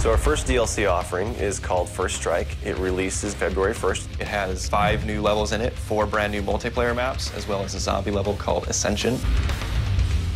So our first DLC offering is called First Strike. It releases February 1st. It has 5 new levels in it, 4 brand new multiplayer maps, as well as a zombie level called Ascension.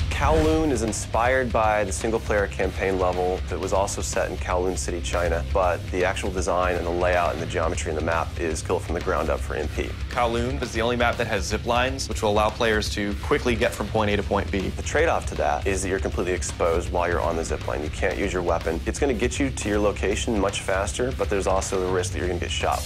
Kowloon is inspired by the single-player campaign level that was also set in Kowloon City, China, but the actual design and the layout and the geometry in the map is built from the ground up for MP. Kowloon is the only map that has ziplines, which will allow players to quickly get from point A to point B. The trade-off to that is that you're completely exposed while you're on the zipline. You can't use your weapon. It's going to get you to your location much faster, but there's also the risk that you're going to get shot.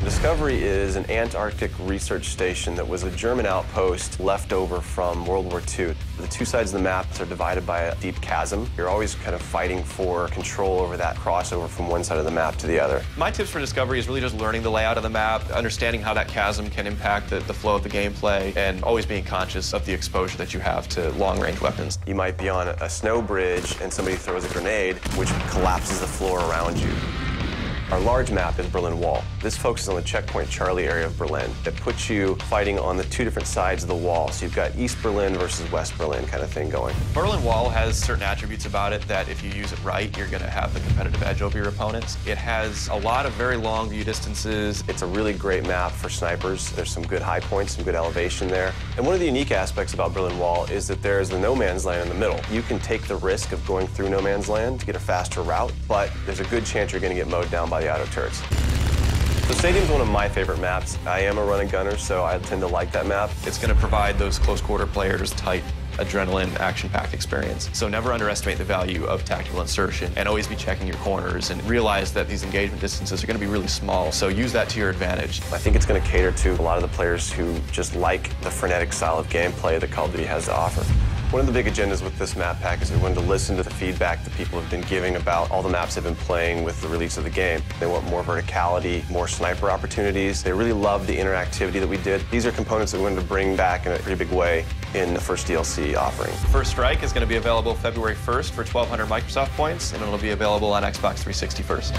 Discovery is an Antarctic research station that was a German outpost left over from World War II. The two sides of the map are divided by a deep chasm. You're always kind of fighting for control over that crossover from one side of the map to the other. My tips for Discovery is really just learning the layout of the map, understanding how that chasm can impact the flow of the gameplay, and always being conscious of the exposure that you have to long-range weapons. You might be on a snow bridge and somebody throws a grenade, which collapses the floor around you. Our large map is Berlin Wall. This focuses on the checkpoint Charlie area of Berlin. It puts you fighting on the two different sides of the wall. So you've got East Berlin versus West Berlin kind of thing going. Berlin Wall has certain attributes about it that if you use it right, you're going to have the competitive edge over your opponents. It has a lot of very long view distances. It's a really great map for snipers. There's some good high points, some good elevation there. And one of the unique aspects about Berlin Wall is that there's the no man's land in the middle. You can take the risk of going through no man's land to get a faster route, but there's a good chance you're going to get mowed down by the auto turrets. So Stadium's one of my favorite maps. I am a running gunner, so I tend to like that map. It's going to provide those close quarter players tight adrenaline, action-packed experience. So never underestimate the value of tactical insertion, and always be checking your corners and realize that these engagement distances are going to be really small, so use that to your advantage. I think it's going to cater to a lot of the players who just like the frenetic style of gameplay that Call of Duty has to offer. One of the big agendas with this map pack is we wanted to listen to the feedback that people have been giving about all the maps they've been playing with the release of the game. They want more verticality, more sniper opportunities. They really love the interactivity that we did. These are components that we wanted to bring back in a pretty big way in the first DLC offering. First Strike is going to be available February 1st for 1,200 Microsoft points, and it'll be available on Xbox 360 first.